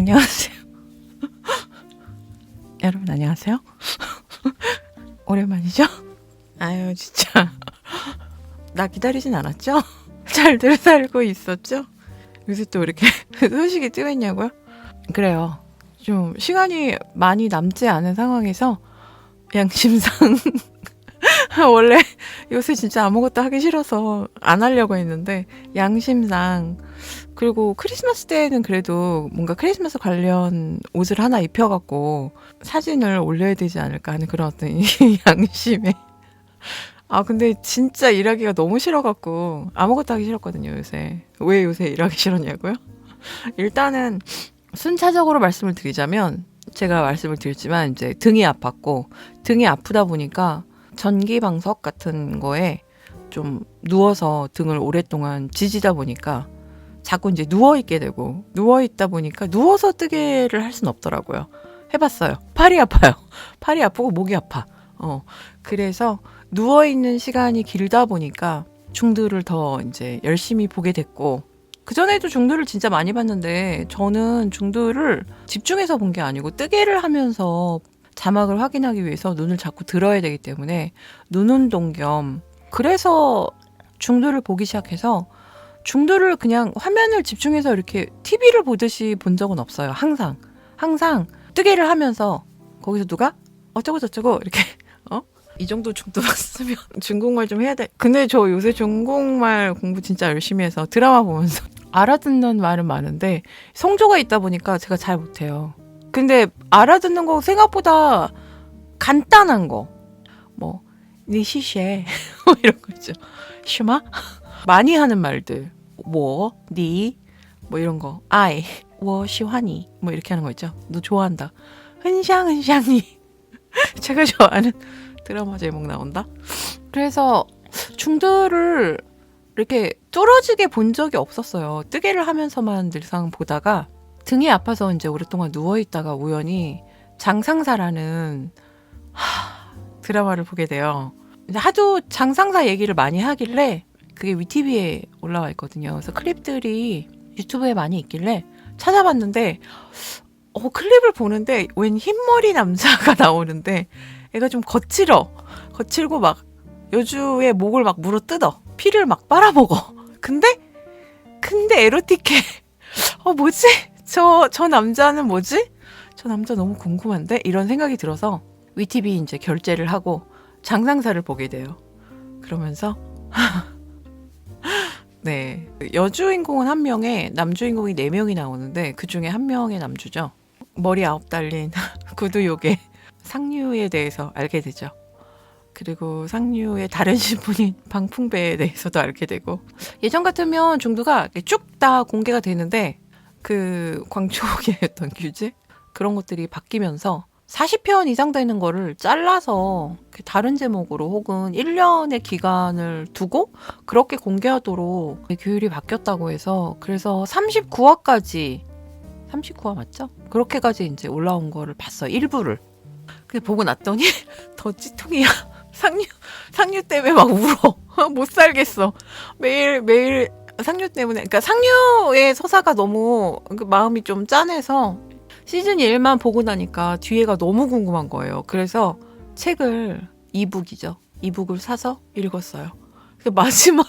안녕하세요. 여러분 안녕하세요. 오랜만이죠? 아유 진짜 나 기다리진 않았죠? 잘들 살고 있었죠? 요새 또 이렇게 소식이 뜨겠냐고요? 그래요. 좀 시간이 많이 남지 않은 상황에서 양심상 원래 요새 진짜 아무것도 하기 싫어서 안 하려고 했는데 양심상, 그리고 크리스마스 때는 그래도 뭔가 크리스마스 관련 옷을 하나 입혀갖고 사진을 올려야 되지 않을까 하는 그런 어떤 양심에 근데 진짜 일하기가 너무 싫어갖고 아무것도 하기 싫었거든요 요새. 왜 요새 일하기 싫었냐고요? 일단은 순차적으로 말씀을 드리자면, 제가 말씀을 드렸지만 이제 등이 아팠고, 등이 아프다 보니까 전기방석 같은 거에 좀 누워서 등을 오랫동안 지지다 보니까 자꾸 이제 누워있게 되고, 누워있다 보니까 누워서 뜨개를 할 수는 없더라고요. 해봤어요. 팔이 아파요. 팔이 아프고 목이 아파. 그래서 누워있는 시간이 길다 보니까 중들을 더 이제 열심히 보게 됐고, 그전에도 중들을 진짜 많이 봤는데 저는 중들을 집중해서 본 게 아니고 뜨개를 하면서 자막을 확인하기 위해서 눈을 자꾸 들어야 되기 때문에 눈 운동 겸, 그래서 중들을 보기 시작해서 중들을 그냥 화면을 집중해서 이렇게 TV를 보듯이 본 적은 없어요. 항상 뜨개를 하면서 거기서 누가 어쩌고 저쩌고 이렇게 이 정도 중도 봤으면 중국말 좀 해야 돼. 근데 저 요새 중국말 공부 진짜 열심히 해서 드라마 보면서 알아듣는 말은 많은데 성조가 있다 보니까 제가 잘 못해요. 근데 알아듣는 거 생각보다 간단한 거, 뭐 니시쉐 이런 거 있죠. 슈마 많이 하는 말들, 뭐, 니, 뭐 이런 거, 아이, 워 시환이 뭐 이렇게 하는 거 있죠. 너 좋아한다. 흔샹니 제가 좋아하는 드라마 제목 나온다. 그래서 중들을 이렇게 뚫어지게 본 적이 없었어요. 뜨개를 하면서만 늘상 보다가 등이 아파서 이제 오랫동안 누워있다가 우연히 장상사라는 드라마를 보게 돼요. 하도 장상사 얘기를 많이 하길래 그게 위티비에 올라와 있거든요. 그래서 클립들이 유튜브에 많이 있길래 찾아봤는데 클립을 보는데 웬 흰머리 남자가 나오는데 애가 좀 거칠고 막 여주의 목을 막 물어뜯어. 피를 막 빨아먹어. 근데 에로틱해. 뭐지? 저 남자는 뭐지? 저 남자 너무 궁금한데? 이런 생각이 들어서 위티비 이제 결제를 하고 장상사를 보게 돼요. 그러면서 네, 여주인공은 한 명에 남주인공이 4명이 나오는데 그 중에 한 명의 남주죠. 머리 9 달린 구두 요괴 상류에 대해서 알게 되죠. 그리고 상류의 다른 신분인 방풍배에 대해서도 알게 되고, 예전 같으면 중두가 쭉 다 공개가 되는데 그 광촉의 어떤 규제? 그런 것들이 바뀌면서 40편 이상 되는 거를 잘라서 다른 제목으로 혹은 1년의 기간을 두고 그렇게 공개하도록 규율이 바뀌었다고 해서, 그래서 39화까지 39화 맞죠? 그렇게까지 이제 올라온 거를 봤어요. 일부를. 근데 보고 났더니 더 찌통이야. 상류 때문에 막 울어. 못 살겠어. 매일 상류 때문에. 그러니까 상류의 서사가 너무 마음이 좀 짠해서 시즌 1만 보고 나니까 뒤에가 너무 궁금한 거예요. 그래서 책을, 이북을 사서 읽었어요. 마지막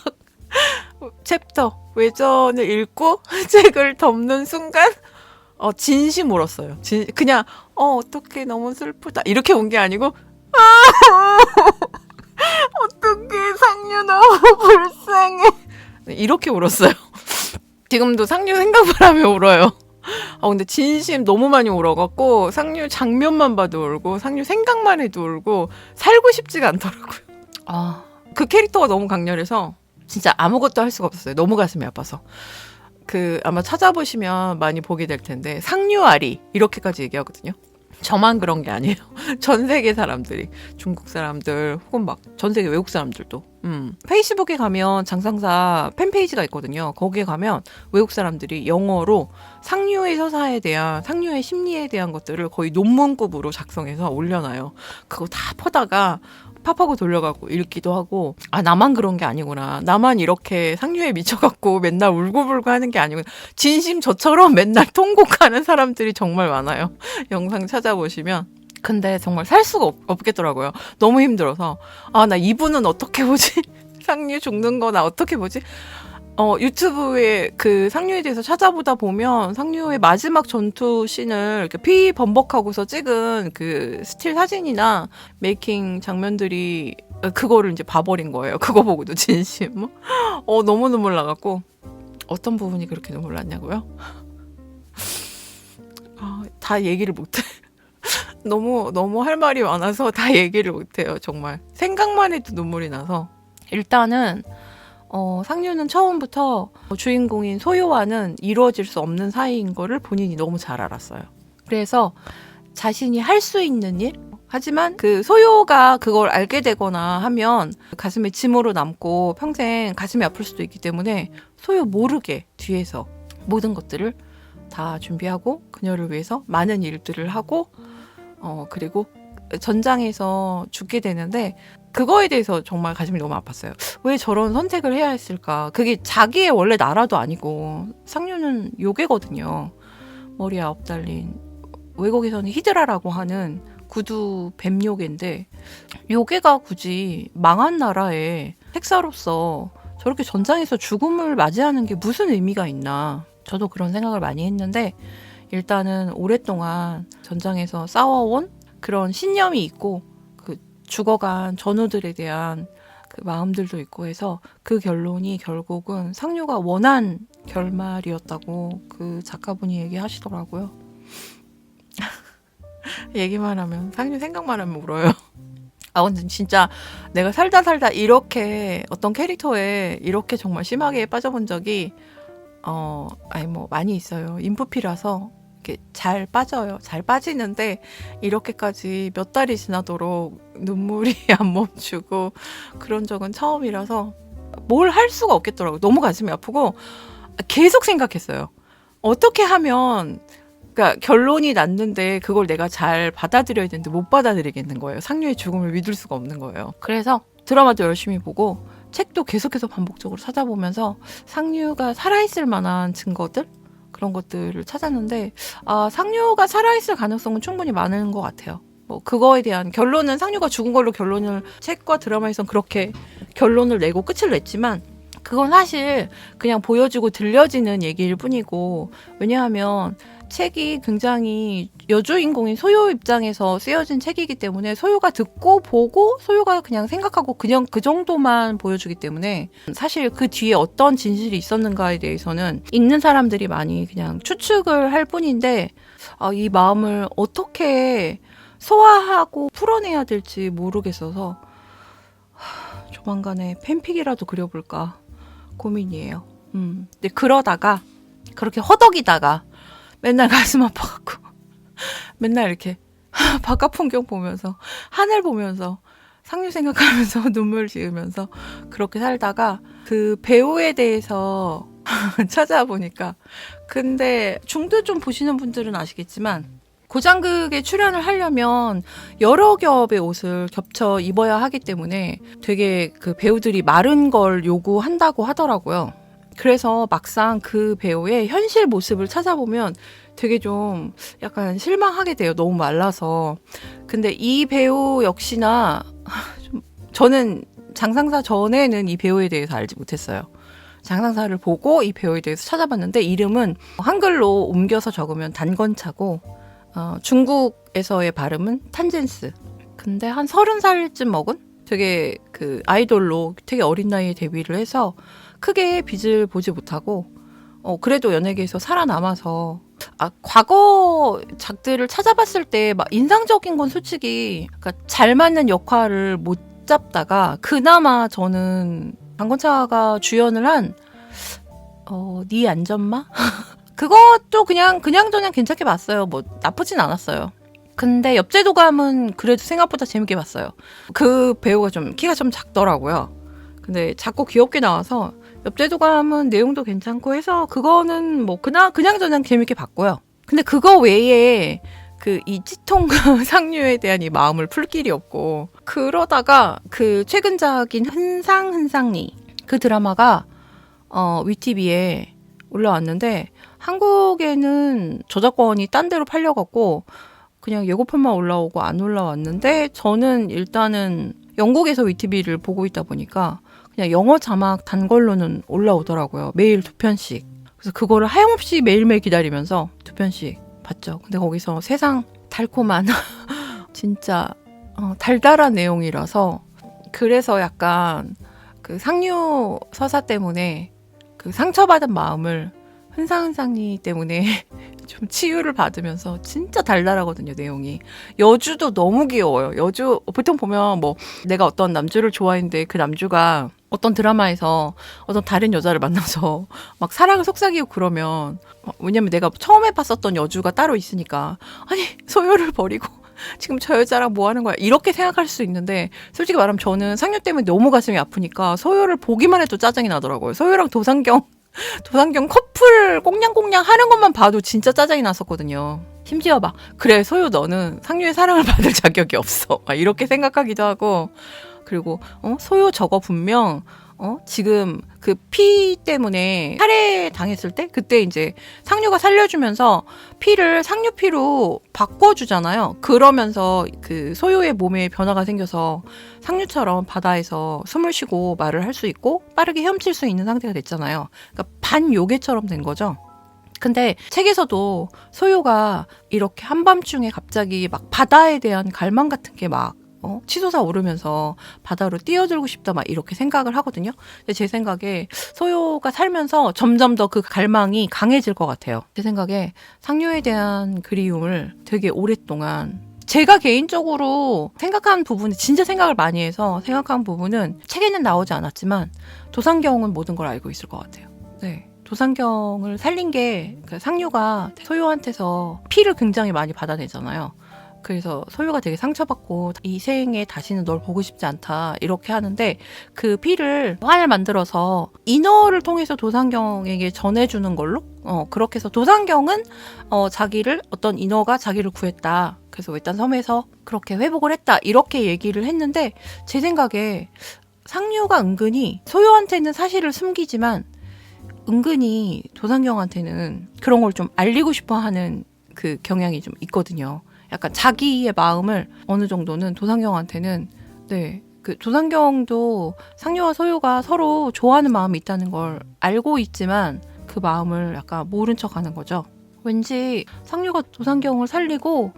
챕터 외전을 읽고 책을 덮는 순간 진심 울었어요. 그냥 어떡해 너무 슬프다 이렇게 온 게 아니고 어떡해 상류 너무 불쌍해 이렇게 울었어요. 지금도 상류 생각을 하면 울어요. 근데 진심 너무 많이 울어갖고 상류 장면만 봐도 울고 상류 생각만 해도 울고 살고 싶지가 않더라고요. 그 캐릭터가 너무 강렬해서 진짜 아무것도 할 수가 없었어요. 너무 가슴이 아파서. 아마 찾아보시면 많이 보게 될 텐데 상류아리 이렇게까지 얘기하거든요. 저만 그런 게 아니에요. 전 세계 사람들이, 중국 사람들 혹은 막 전 세계 외국 사람들도. 페이스북에 가면 장상사 팬페이지가 있거든요. 거기에 가면 외국 사람들이 영어로 상류의 서사에 대한, 상류의 심리에 대한 것들을 거의 논문급으로 작성해서 올려놔요. 그거 다 퍼다가 팝하고 돌려가고 읽기도 하고, 아, 나만 그런 게 아니구나. 나만 이렇게 상류에 미쳐갖고 맨날 울고불고 하는 게 아니구나. 진심 저처럼 맨날 통곡하는 사람들이 정말 많아요. 영상 찾아보시면. 근데 정말 살 수가 없겠더라고요. 너무 힘들어서. 아, 나 이분은 어떻게 보지? 상류 죽는 거 나 어떻게 보지? 유튜브에 그 상류에 대해서 찾아보다 보면 상류의 마지막 전투 씬을 이렇게 피범벅하고서 찍은 그 스틸 사진이나 메이킹 장면들이 그거를 이제 봐버린 거예요. 그거 보고도 진심. 너무 눈물 나갖고. 어떤 부분이 그렇게 눈물 났냐고요? 다 얘기를 못해. 너무 할 말이 많아서 다 얘기를 못해요. 정말. 생각만 해도 눈물이 나서. 일단은 상류는 처음부터 주인공인 소요와는 이루어질 수 없는 사이인 거를 본인이 너무 잘 알았어요. 그래서 자신이 할 수 있는 일? 하지만 그 소요가 그걸 알게 되거나 하면 가슴에 짐으로 남고 평생 가슴이 아플 수도 있기 때문에 소요 모르게 뒤에서 모든 것들을 다 준비하고 그녀를 위해서 많은 일들을 하고 그리고 전장에서 죽게 되는데 그거에 대해서 정말 가슴이 너무 아팠어요. 왜 저런 선택을 해야 했을까? 그게 자기의 원래 나라도 아니고 상류는 요괴거든요. 머리 9 달린 외국에서는 히드라라고 하는 구두 뱀요괴인데 요괴가 굳이 망한 나라의 핵사로서 저렇게 전장에서 죽음을 맞이하는 게 무슨 의미가 있나. 저도 그런 생각을 많이 했는데 일단은 오랫동안 전장에서 싸워온 그런 신념이 있고 그 죽어간 전우들에 대한 그 마음들도 있고 해서 그 결론이 결국은 상류가 원한 결말이었다고 그 작가분이 얘기하시더라고요. 얘기만 하면 상류 생각만 하면 울어요. 근데 진짜 내가 살다 이렇게 어떤 캐릭터에 이렇게 정말 심하게 빠져본 적이 많이 있어요. 인프피라서 이렇게 잘 빠져요. 잘 빠지는데 이렇게까지 몇 달이 지나도록 눈물이 안 멈추고 그런 적은 처음이라서 뭘 할 수가 없겠더라고요. 너무 가슴이 아프고 계속 생각했어요. 어떻게 하면 그러니까 결론이 났는데 그걸 내가 잘 받아들여야 되는데 못 받아들이겠는 거예요. 상류의 죽음을 믿을 수가 없는 거예요. 그래서 드라마도 열심히 보고 책도 계속해서 반복적으로 찾아보면서 상류가 살아있을 만한 증거들? 그런 것들을 찾았는데 상류가 살아있을 가능성은 충분히 많은 것 같아요. 그거에 대한 결론은 상류가 죽은 걸로 결론을 책과 드라마에선 그렇게 결론을 내고 끝을 냈지만 그건 사실 그냥 보여주고 들려지는 얘기일 뿐이고 왜냐하면 책이 굉장히 여주인공인 소요 입장에서 쓰여진 책이기 때문에 소요가 듣고 보고 소요가 그냥 생각하고 그냥 그 정도만 보여주기 때문에 사실 그 뒤에 어떤 진실이 있었는가에 대해서는 읽는 사람들이 많이 그냥 추측을 할 뿐인데 이 마음을 어떻게 소화하고 풀어내야 될지 모르겠어서 조만간에 팬픽이라도 그려볼까 고민이에요. 근데 그러다가 그렇게 허덕이다가 맨날 가슴 아파갖고 맨날 이렇게 바깥 풍경 보면서 하늘 보면서 상류 생각하면서 눈물 지으면서 그렇게 살다가 그 배우에 대해서 찾아보니까 근데 중드 좀 보시는 분들은 아시겠지만 고장극에 출연을 하려면 여러 겹의 옷을 겹쳐 입어야 하기 때문에 되게 그 배우들이 마른 걸 요구한다고 하더라고요. 그래서 막상 그 배우의 현실 모습을 찾아보면 되게 좀 약간 실망하게 돼요. 너무 말라서. 근데 이 배우 역시나 저는 장상사 전에는 이 배우에 대해서 알지 못했어요. 장상사를 보고 이 배우에 대해서 찾아봤는데 이름은 한글로 옮겨서 적으면 단건차고 중국에서의 발음은 탄젠스. 근데 한 30살쯤 먹은 되게 그 아이돌로 되게 어린 나이에 데뷔를 해서 크게 빚을 보지 못하고 그래도 연예계에서 살아남아서 과거 작들을 찾아봤을 때 막 인상적인 건 솔직히 그러니까 잘 맞는 역할을 못 잡다가 그나마 저는 강건차가 주연을 한 네 안전마? 그것도 그냥저냥 괜찮게 봤어요. 뭐 나쁘진 않았어요. 근데 엽제도감은 그래도 생각보다 재밌게 봤어요. 그 배우가 좀 키가 좀 작더라고요. 근데 작고 귀엽게 나와서 엽제도감은 내용도 괜찮고 해서 그거는 뭐 그냥저냥 재밌게 봤고요. 근데 그거 외에 그 이 찌통과 상류에 대한 이 마음을 풀 길이 없고, 그러다가 그 최근작인 흔상흔상리 그 드라마가 위티비에 올라왔는데 한국에는 저작권이 딴 데로 팔려갖고 그냥 예고편만 올라오고 안 올라왔는데, 저는 일단은 영국에서 위티비를 보고 있다 보니까 그냥 영어 자막 단 걸로는 올라오더라고요. 매일 2편씩. 그래서 그거를 하염없이 매일매일 기다리면서 2편씩 봤죠. 근데 거기서 세상 달콤한 진짜 달달한 내용이라서, 그래서 약간 그 상류 서사 때문에 그 상처받은 마음을 흔상흔상리 때문에 좀 치유를 받으면서, 진짜 달달하거든요, 내용이. 여주도 너무 귀여워요. 여주 보통 보면 뭐 내가 어떤 남주를 좋아했는데 그 남주가 어떤 드라마에서 어떤 다른 여자를 만나서 막 사랑을 속삭이고 그러면, 왜냐면 내가 처음에 봤었던 여주가 따로 있으니까, 아니 소유를 버리고 지금 저 여자랑 뭐 하는 거야, 이렇게 생각할 수 있는데, 솔직히 말하면 저는 상류 때문에 너무 가슴이 아프니까 소유를 보기만 해도 짜증이 나더라고요. 소유랑 도상경 커플 꽁냥꽁냥 하는 것만 봐도 진짜 짜증이 났었거든요. 심지어 막, 그래 소유 너는 상류의 사랑을 받을 자격이 없어, 막 이렇게 생각하기도 하고. 그리고 소유 저거 분명 지금 그 피 때문에 살해 당했을 때, 그때 이제 상류가 살려주면서 피를 상류 피로 바꿔주잖아요. 그러면서 그 소유의 몸에 변화가 생겨서 상류처럼 바다에서 숨을 쉬고 말을 할 수 있고 빠르게 헤엄칠 수 있는 상태가 됐잖아요. 그러니까 반요괴처럼 된 거죠. 근데 책에서도 소유가 이렇게 한밤중에 갑자기 막 바다에 대한 갈망 같은 게 막 치솟아 오르면서 바다로 뛰어들고 싶다 막 이렇게 생각을 하거든요. 근데 제 생각에 소유가 살면서 점점 더 그 갈망이 강해질 것 같아요. 제 생각에 상류에 대한 그리움을 되게 오랫동안, 제가 개인적으로 생각한 부분이, 진짜 생각을 많이 해서 생각한 부분은 책에는 나오지 않았지만 도상경은 모든 걸 알고 있을 것 같아요. 네. 도상경을 살린 게 상류가 소유한테서 피를 굉장히 많이 받아내잖아요. 그래서 소유가 되게 상처받고 이 생에 다시는 널 보고 싶지 않다 이렇게 하는데, 그 피를 환을 만들어서 인어를 통해서 도상경에게 전해주는 걸로 그렇게 해서 도상경은 자기를, 어떤 인어가 자기를 구했다, 그래서 외딴 섬에서 그렇게 회복을 했다 이렇게 얘기를 했는데, 제 생각에 상류가 은근히 소유한테는 사실을 숨기지만 은근히 도상경한테는 그런 걸 좀 알리고 싶어 하는 그 경향이 좀 있거든요. 약간 자기의 마음을 어느 정도는 도상경한테는, 네, 그 도상경도 상류와 소유가 서로 좋아하는 마음이 있다는 걸 알고 있지만 그 마음을 약간 모른 척 하는 거죠. 왠지 상류가 도상경을 살리고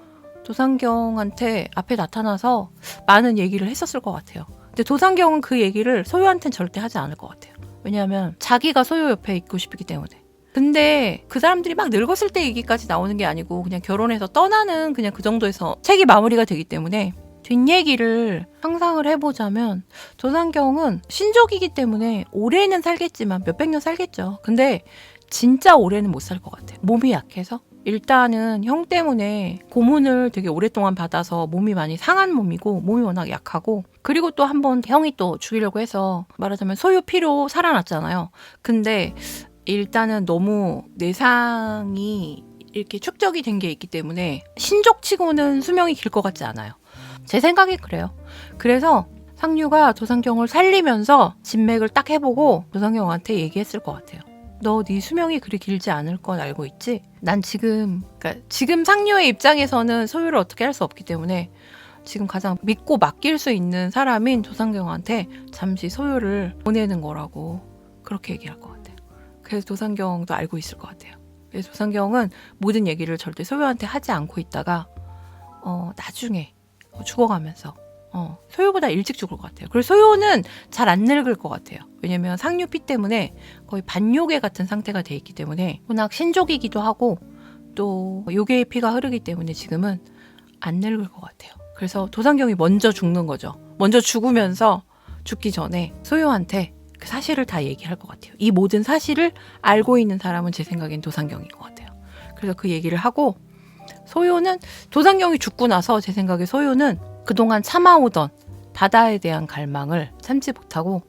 도상경한테 앞에 나타나서 많은 얘기를 했었을 것 같아요. 근데 도상경은 그 얘기를 소유한테는 절대 하지 않을 것 같아요. 왜냐하면 자기가 소유 옆에 있고 싶기 때문에. 근데 그 사람들이 막 늙었을 때 얘기까지 나오는 게 아니고 그냥 결혼해서 떠나는 그냥 그 정도에서 책이 마무리가 되기 때문에, 뒷얘기를 상상을 해보자면 도상경은 신족이기 때문에 오래는 살겠지만 몇백 년 살겠죠. 근데 진짜 오래는 못 살 것 같아요. 몸이 약해서. 일단은 형 때문에 고문을 되게 오랫동안 받아서 몸이 많이 상한 몸이고, 몸이 워낙 약하고, 그리고 또 한 번 형이 또 죽이려고 해서 말하자면 소유 피로 살아났잖아요. 근데 일단은 너무 내상이 이렇게 축적이 된 게 있기 때문에 신족치고는 수명이 길 것 같지 않아요. 제 생각이 그래요. 그래서 상류가 도상경을 살리면서 진맥을 딱 해보고 도상경한테 얘기했을 것 같아요. 너 네 수명이 그리 길지 않을 건 알고 있지? 난 그러니까 지금 상류의 입장에서는 소유를 어떻게 할 수 없기 때문에 지금 가장 믿고 맡길 수 있는 사람인 도상경한테 잠시 소유를 보내는 거라고 그렇게 얘기할 것 같아요. 그래서 도상경도 알고 있을 것 같아요. 그래서 도상경은 모든 얘기를 절대 소유한테 하지 않고 있다가 나중에 죽어가면서 소유보다 일찍 죽을 것 같아요. 그리고 소유는 잘 안 늙을 것 같아요. 왜냐면 상류 피 때문에 거의 반요괴 같은 상태가 돼 있기 때문에, 워낙 신족이기도 하고 또 요괴의 피가 흐르기 때문에 지금은 안 늙을 것 같아요. 그래서 도상경이 먼저 죽는 거죠. 먼저 죽으면서 죽기 전에 소유한테 그 사실을 다 얘기할 것 같아요. 이 모든 사실을 알고 있는 사람은 제 생각엔 도상경인 것 같아요. 그래서 그 얘기를 하고, 소유는 도상경이 죽고 나서 제 생각에 소유는 그동안 참아오던 바다에 대한 갈망을 참지 못하고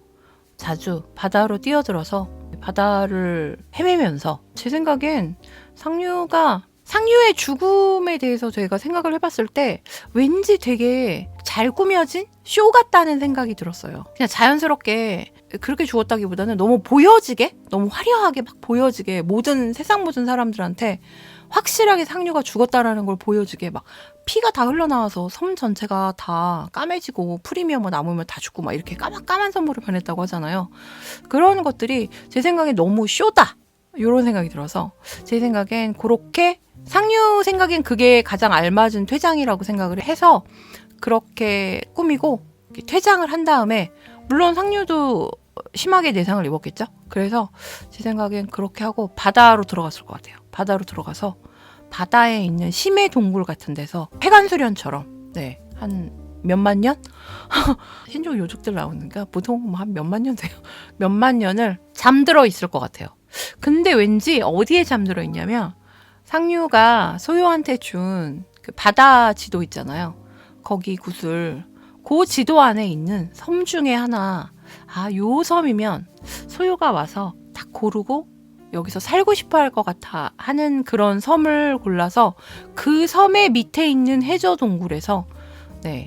자주 바다로 뛰어들어서 바다를 헤매면서, 제 생각엔 상류가 상류의 죽음에 대해서 제가 생각을 해봤을 때 왠지 되게 잘 꾸며진 쇼 같다는 생각이 들었어요. 그냥 자연스럽게 그렇게 죽었다기보다는 너무 보여지게, 너무 화려하게 막 보여지게 세상 모든 사람들한테 확실하게 상류가 죽었다라는 걸 보여주게 막 피가 다 흘러나와서 섬 전체가 다 까매지고 풀이며 뭐 나무며 다 죽고 막 이렇게 까만 선물을 변했다고 하잖아요. 그런 것들이 제 생각에 너무 쇼다. 이런 생각이 들어서 제 생각엔 그렇게 상류 생각엔 그게 가장 알맞은 퇴장이라고 생각을 해서 그렇게 꾸미고 퇴장을 한 다음에 물론 상류도 심하게 내상을 입었겠죠. 그래서 제 생각엔 그렇게 하고 바다로 들어갔을 것 같아요. 바다로 들어가서 바다에 있는 심해 동굴 같은 데서 해관수련처럼 한 몇만 년? 신종 요족들 나오니까 보통 뭐 한 몇만 년 돼요. 몇만 년을 잠들어 있을 것 같아요. 근데 왠지 어디에 잠들어 있냐면 상류가 소요한테 준 그 바다 지도 있잖아요. 거기 구슬 그 지도 안에 있는 섬 중에 하나 요 섬이면 소요가 와서 딱 고르고 여기서 살고 싶어 할 것 같아 하는 그런 섬을 골라서 그 섬의 밑에 있는 해저 동굴에서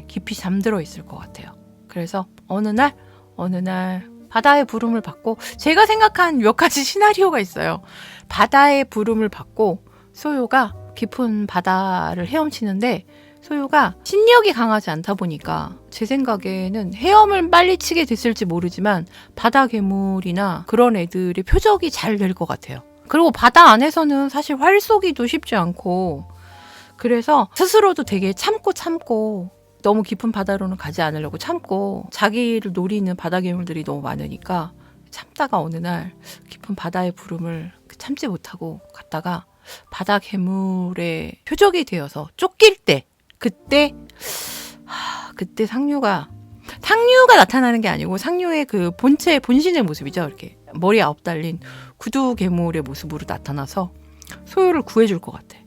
깊이 잠들어 있을 것 같아요. 그래서 어느 날 바다의 부름을 받고 제가 생각한 몇 가지 시나리오가 있어요. 바다의 부름을 받고 소요가 깊은 바다를 헤엄치는데 소요가 신력이 강하지 않다 보니까 제 생각에는 헤엄을 빨리 치게 됐을지 모르지만 바다 괴물이나 그런 애들의 표적이 잘 될 것 같아요. 그리고 바다 안에서는 사실 활 쏘기도 쉽지 않고 그래서 스스로도 되게 참고 너무 깊은 바다로는 가지 않으려고 참고 자기를 노리는 바다 괴물들이 너무 많으니까 참다가 어느 날 깊은 바다의 부름을 참지 못하고 갔다가 바다 괴물의 표적이 되어서 쫓길 때 그때 상류가 나타나는 게 아니고 상류의 그 본신의 모습이죠. 이렇게 머리 9 달린 구두 괴물의 모습으로 나타나서 소요를 구해줄 것 같아.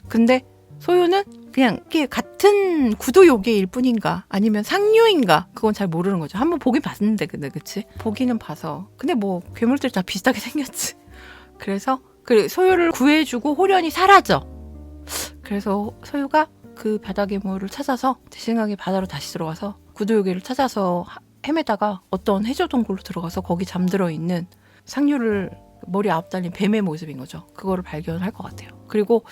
근데 소요는 그냥 같은 구두 요괴일 뿐인가 아니면 상류인가 그건 잘 모르는 거죠. 한번 보긴 봤는데 근데 그치? 보기는 봐서 근데 뭐 괴물들이 다 비슷하게 생겼지. 그래서 그 소요를 구해주고 호련이 사라져. 그래서 소요가 그 바다 괴물을 찾아서 제 생각에 바다로 다시 들어가서 구두 요괴를 찾아서 헤매다가 어떤 해저 동굴로 들어가서 거기 잠들어 있는 상류를 머리 9 달린 뱀의 모습인 거죠. 그거를 발견할 것 같아요. 그리고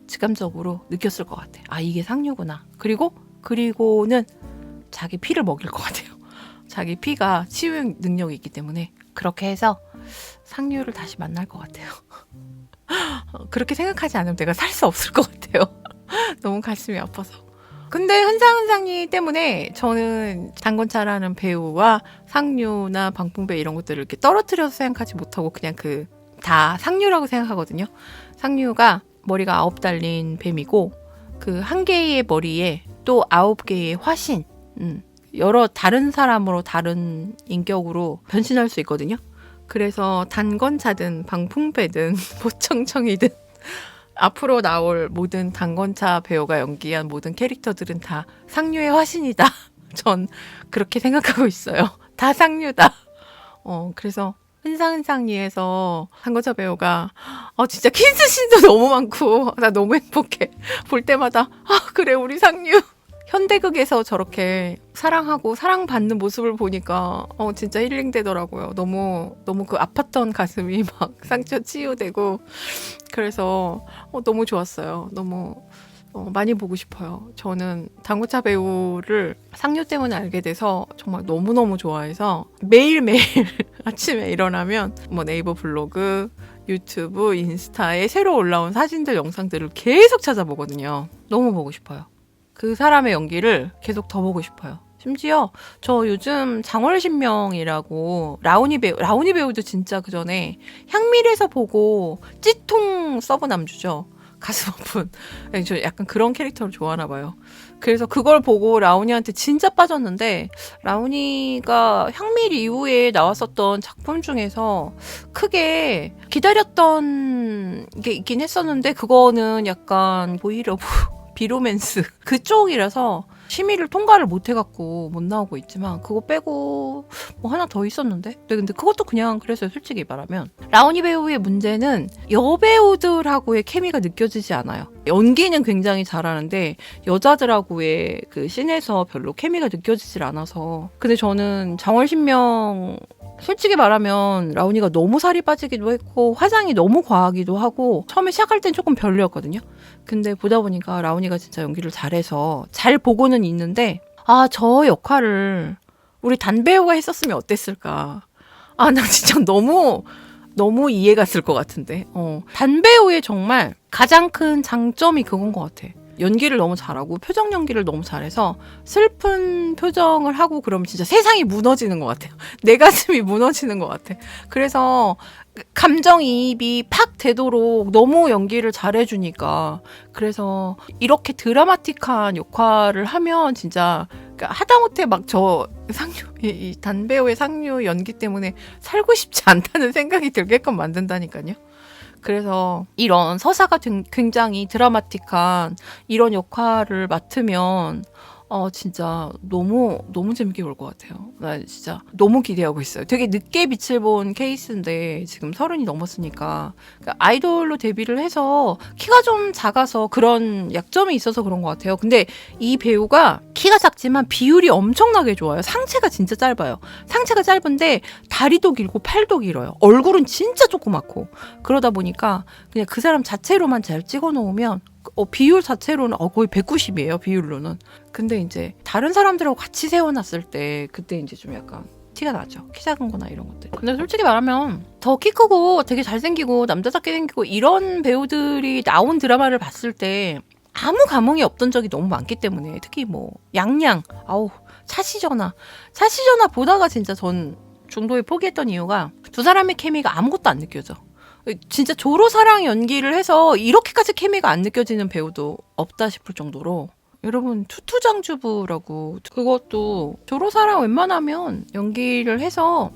직감적으로 느꼈을 것 같아. 이게 상류구나. 그리고는 자기 피를 먹일 것 같아요. 자기 피가 치유 능력이 있기 때문에 그렇게 해서 상류를 다시 만날 것 같아요. 그렇게 생각하지 않으면 내가 살 수 없을 것 같아요. 너무 가슴이 아파서. 근데 흔상흔상이 때문에 저는 단건차라는 배우와 상류나 방풍배 이런 것들을 이렇게 떨어뜨려서 생각하지 못하고 그냥 다 상류라고 생각하거든요. 상류가 머리가 9 달린 뱀이고 그 한 개의 머리에 또 9개의 화신 여러 다른 사람으로 다른 인격으로 변신할 수 있거든요. 그래서 단건차든 방풍배든 보청청이든 앞으로 나올 모든 단건차 배우가 연기한 모든 캐릭터들은 다 상류의 화신이다. 전 그렇게 생각하고 있어요. 다 상류다. 그래서 흔상흔상리에서 단건차 배우가 진짜 키스씬도 너무 많고 나 너무 행복해. 볼 때마다 그래 우리 상류. 현대극에서 저렇게 사랑하고 사랑받는 모습을 보니까 진짜 힐링되더라고요. 너무 그 아팠던 가슴이 막 상처 치유되고 그래서 너무 좋았어요. 너무 많이 보고 싶어요. 저는 단건차 배우를 상류 때문에 알게 돼서 정말 너무너무 좋아해서 매일매일 아침에 일어나면 뭐 네이버 블로그, 유튜브, 인스타에 새로 올라온 사진들, 영상들을 계속 찾아보거든요. 너무 보고 싶어요. 그 사람의 연기를 계속 더 보고 싶어요. 심지어 저 요즘 장월신명이라고 라온이 배우도 진짜 그 전에 향밀에서 보고 찌통 서브 남주죠. 가슴 아픈. 저 약간 그런 캐릭터를 좋아하나 봐요. 그래서 그걸 보고 라온이한테 진짜 빠졌는데 라온이가 향밀 이후에 나왔었던 작품 중에서 크게 기다렸던 게 있긴 했었는데 그거는 약간 오히려 비로맨스 그쪽이라서 심의를 통과를 못 해갖고 못 나오고 있지만 그거 빼고 뭐 하나 더 있었는데 근데 그것도 그냥 그랬어요. 솔직히 말하면 라온이 배우의 문제는 여배우들하고의 케미가 느껴지지 않아요. 연기는 굉장히 잘하는데 여자들하고의 그 씬에서 별로 케미가 느껴지질 않아서. 근데 저는 장월신명 솔직히 말하면 라온이가 너무 살이 빠지기도 했고 화장이 너무 과하기도 하고 처음에 시작할 땐 조금 별로였거든요. 근데 보다 보니까 라온이가 진짜 연기를 잘해서 잘 보고는 있는데 저 역할을 우리 단배우가 했었으면 어땠을까. 나 진짜 너무 이해 갔을 것 같은데. 단배우의 정말 가장 큰 장점이 그건 것 같아. 연기를 너무 잘하고 표정 연기를 너무 잘해서 슬픈 표정을 하고 그러면 진짜 세상이 무너지는 것 같아요. 내 가슴이 무너지는 것 같아. 그래서 감정이입이 팍 되도록 너무 연기를 잘해주니까 그래서 이렇게 드라마틱한 역할을 하면 진짜 하다못해 막 이 단배우의 상류 연기 때문에 살고 싶지 않다는 생각이 들게끔 만든다니까요. 그래서 이런 서사가 굉장히 드라마틱한 이런 역할을 맡으면 진짜 너무 재밌게 볼 것 같아요. 나 진짜 너무 기대하고 있어요. 되게 늦게 빛을 본 케이스인데 지금 30이 넘었으니까 그러니까 아이돌로 데뷔를 해서 키가 좀 작아서 그런 약점이 있어서 그런 것 같아요. 근데 이 배우가 키가 작지만 비율이 엄청나게 좋아요. 상체가 진짜 짧아요. 상체가 짧은데 다리도 길고 팔도 길어요. 얼굴은 진짜 조그맣고 그러다 보니까 그냥 그 사람 자체로만 잘 찍어 놓으면 비율 자체로는 거의 190이에요. 비율로는. 근데 이제 다른 사람들하고 같이 세워놨을 때 그때 이제 좀 약간 티가 나죠. 키 작은 거나 이런 것들. 근데 솔직히 말하면 더 키 크고 되게 잘생기고 남자답게 생기고 이런 배우들이 나온 드라마를 봤을 때 아무 감흥이 없던 적이 너무 많기 때문에 특히 뭐 양양 차시전화 보다가 진짜 전 중도에 포기했던 이유가 두 사람의 케미가 아무것도 안 느껴져. 진짜 조로사랑 연기를 해서 이렇게까지 케미가 안 느껴지는 배우도 없다 싶을 정도로 여러분 투투장주부라고 그것도 조로사랑 웬만하면 연기를 해서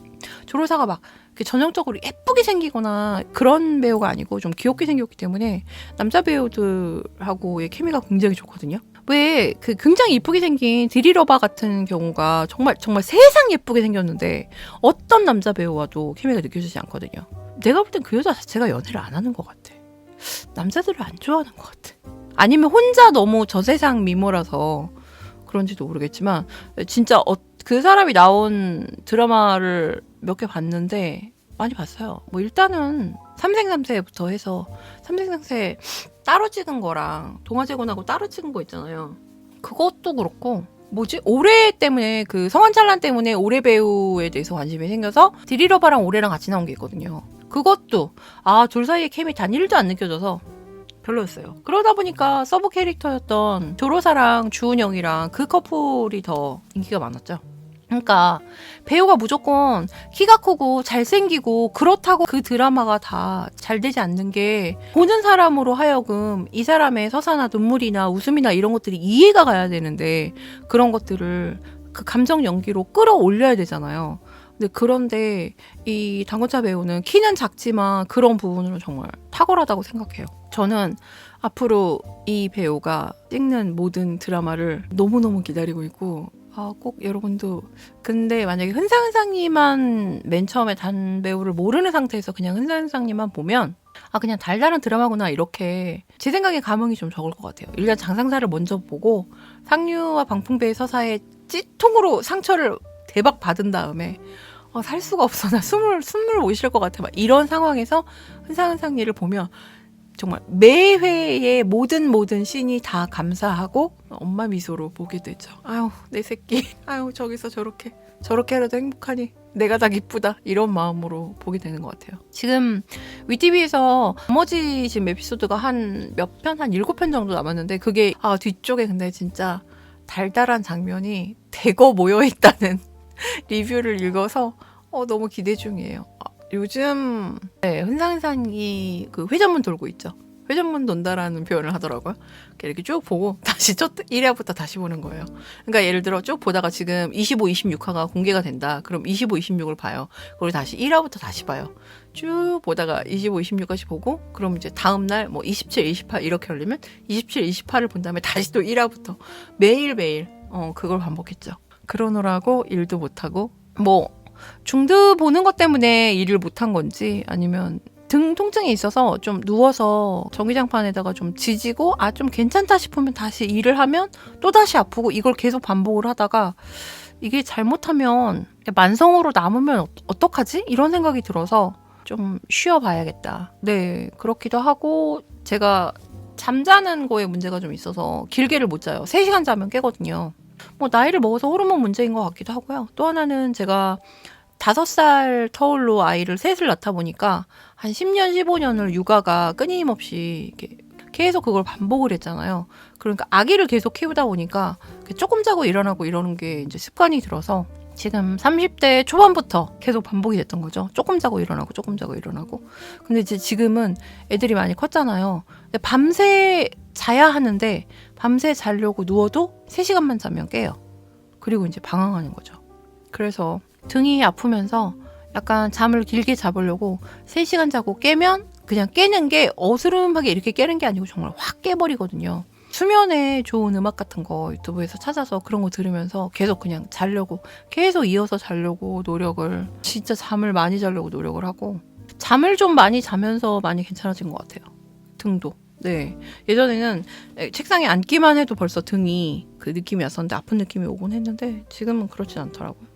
조로사가 막 전형적으로 예쁘게 생기거나 그런 배우가 아니고 좀 귀엽게 생겼기 때문에 남자 배우들하고의 케미가 굉장히 좋거든요. 왜 굉장히 이쁘게 생긴 디리러바 같은 경우가 정말 세상 예쁘게 생겼는데 어떤 남자 배우와도 케미가 느껴지지 않거든요. 내가 볼 땐 그 여자 자체가 연애를 안 하는 것 같아. 남자들을 안 좋아하는 것 같아. 아니면 혼자 너무 저세상 미모라서 그런지도 모르겠지만 진짜 그 사람이 나온 드라마를 몇 개 봤는데 많이 봤어요. 뭐 일단은 삼생삼세부터 해서 삼생삼세 따로 찍은 거랑 동화제군하고 따로 찍은 거 있잖아요. 그것도 그렇고 올해 때문에 성한찬란 때문에 올해 배우에 대해서 관심이 생겨서 디리러바랑 올해랑 같이 나온 게 있거든요. 그것도 둘 사이의 케미 단 1도 안 느껴져서 별로였어요. 그러다 보니까 서브 캐릭터였던 조로사랑 주은영이랑 그 커플이 더 인기가 많았죠. 그러니까 배우가 무조건 키가 크고 잘생기고 그렇다고 그 드라마가 다 잘 되지 않는 게 보는 사람으로 하여금 이 사람의 서사나 눈물이나 웃음이나 이런 것들이 이해가 가야 되는데 그런 것들을 그 감정 연기로 끌어올려야 되잖아요. 그런데 이 당근차 배우는 키는 작지만 그런 부분으로 정말 탁월하다고 생각해요. 저는 앞으로 이 배우가 찍는 모든 드라마를 너무너무 기다리고 있고 꼭 여러분도 근데 만약에 흔상흔상님만 맨 처음에 단배우를 모르는 상태에서 그냥 흔상흔상님만 보면 그냥 달달한 드라마구나 이렇게 제 생각에 감흥이 좀 적을 것 같아요. 일단 장상사를 먼저 보고 상류와 방풍배의 서사에 찌통으로 상처를 대박 받은 다음에 살 수가 없어 나 숨을 못 쉴 것 같아 막 이런 상황에서 흔상흔상니를 보면 정말 매 회의 모든 씬이 다 감사하고 엄마 미소로 보게 되죠. 아유 내 새끼 저기서 저렇게라도 행복하니 내가 다 기쁘다 이런 마음으로 보게 되는 것 같아요. 지금 위티비에서 나머지 지금 에피소드가 한 7편 정도 남았는데 그게 뒤쪽에 근데 진짜 달달한 장면이 대거 모여있다는 리뷰를 읽어서 너무 기대 중이에요. 요즘 흔상흔상이 회전문 돌고 있죠. 회전문 돈다라는 표현을 하더라고요. 이렇게 쭉 보고 다시 1화부터 다시 보는 거예요. 그러니까 예를 들어 쭉 보다가 지금 25, 26화가 공개가 된다. 그럼 25, 26을 봐요. 그리고 다시 1화부터 다시 봐요. 쭉 보다가 25, 26까지 보고 그럼 이제 다음날 27, 28 이렇게 올리면 27, 28을 본 다음에 다시 또 1화부터 매일매일 그걸 반복했죠. 그러느라고 일도 못하고 뭐 중드 보는 것 때문에 일을 못한 건지 아니면 등 통증이 있어서 좀 누워서 전기장판에다가 좀 지지고 좀 괜찮다 싶으면 다시 일을 하면 또 다시 아프고 이걸 계속 반복을 하다가 이게 잘못하면 만성으로 남으면 어떡하지? 이런 생각이 들어서 좀 쉬어봐야겠다. 네, 그렇기도 하고 제가 잠자는 거에 문제가 좀 있어서 길게를 못 자요. 3시간 자면 깨거든요. 뭐 나이를 먹어서 호르몬 문제인 것 같기도 하고요. 또 하나는 제가 5살 터울로 아이를 셋을 낳다 보니까 한 10년, 15년을 육아가 끊임없이 이렇게 계속 그걸 반복을 했잖아요. 그러니까 아기를 계속 키우다 보니까 조금 자고 일어나고 이러는 게 이제 습관이 들어서 지금 30대 초반부터 계속 반복이 됐던 거죠. 조금 자고 일어나고 조금 자고 일어나고. 근데 이제 지금은 애들이 많이 컸잖아요. 근데 밤새 자야 하는데 밤새 자려고 누워도 3시간만 자면 깨요. 그리고 이제 방황하는 거죠. 그래서 등이 아프면서 약간 잠을 길게 자보려고 3시간 자고 깨면 그냥 깨는 게 어스름하게 이렇게 깨는 게 아니고 정말 확 깨버리거든요. 수면에 좋은 음악 같은 거 유튜브에서 찾아서 그런 거 들으면서 계속 그냥 자려고 계속 이어서 자려고 노력을 진짜 잠을 많이 자려고 노력을 하고 잠을 좀 많이 자면서 많이 괜찮아진 것 같아요. 등도. 네. 예전에는 책상에 앉기만 해도 벌써 등이 그 느낌이 왔었는데 아픈 느낌이 오곤 했는데 지금은 그렇진 않더라고요.